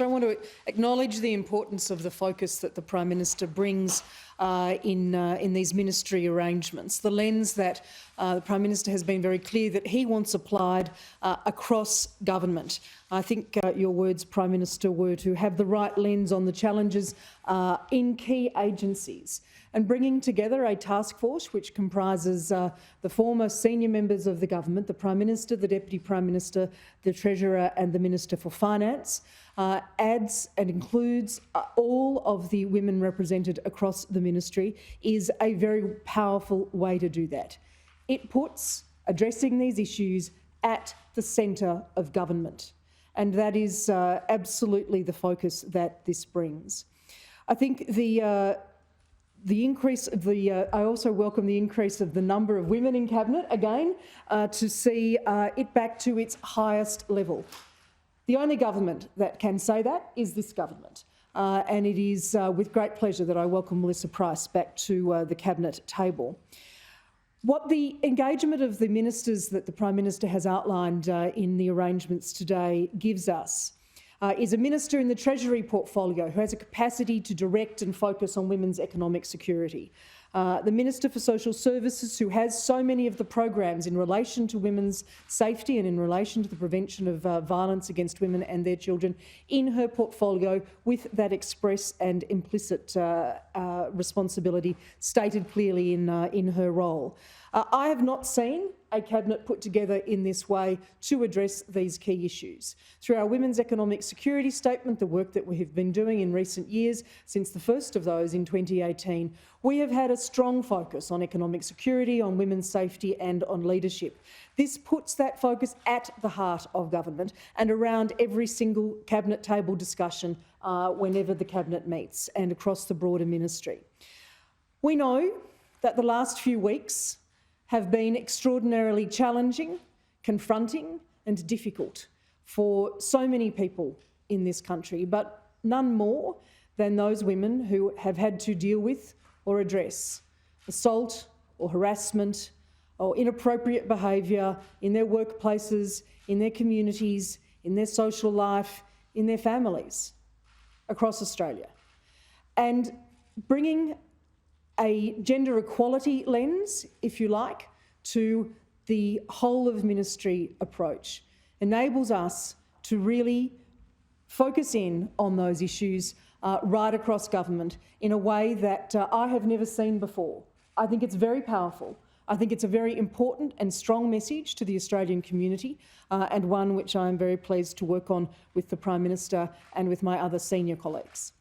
I want to acknowledge the importance of the focus that the Prime Minister brings in these ministry arrangements, the lens that the Prime Minister has been very clear that he wants applied across government. I think your words, Prime Minister, were to have the right lens on the challenges in key agencies, and bringing together a task force which comprises the former senior members of the government, the Prime Minister, the Deputy Prime Minister, the Treasurer and the Minister for Finance, adds and includes all of the women represented across the ministry, is a very powerful way to do that. It puts addressing these issues at the centre of government, and that is absolutely the focus that this brings. I think the increase of the, I also welcome the increase of the number of women in Cabinet, again, to see it back to its highest level. The only government that can say that is this government, and it is with great pleasure that I welcome Melissa Price back to the Cabinet table. What the engagement of the ministers that the Prime Minister has outlined in the arrangements today gives us is a minister in the Treasury portfolio who has a capacity to direct and focus on women's economic security. The Minister for Social Services, who has so many of the programs in relation to women's safety and in relation to the prevention of violence against women and their children in her portfolio, with that express and implicit responsibility stated clearly in her role. I have not seen a cabinet put together in this way to address these key issues. Through our Women's Economic Security Statement, the work that we have been doing in recent years, since the first of those in 2018, we have had a strong focus on economic security, on women's safety and on leadership. This puts that focus at the heart of government and around every single cabinet table discussion whenever the cabinet meets and across the broader ministry. We know that the last few weeks have been extraordinarily challenging, confronting and difficult for so many people in this country, but none more than those women who have had to deal with or address assault or harassment or inappropriate behaviour in their workplaces, in their communities, in their social life, in their families across Australia. And bringing a gender equality lens, if you like, to the whole of ministry approach enables us to really focus in on those issues right across government in a way that I have never seen before. I think it's very powerful. I think it's a very important and strong message to the Australian community, and one which I am very pleased to work on with the Prime Minister and with my other senior colleagues.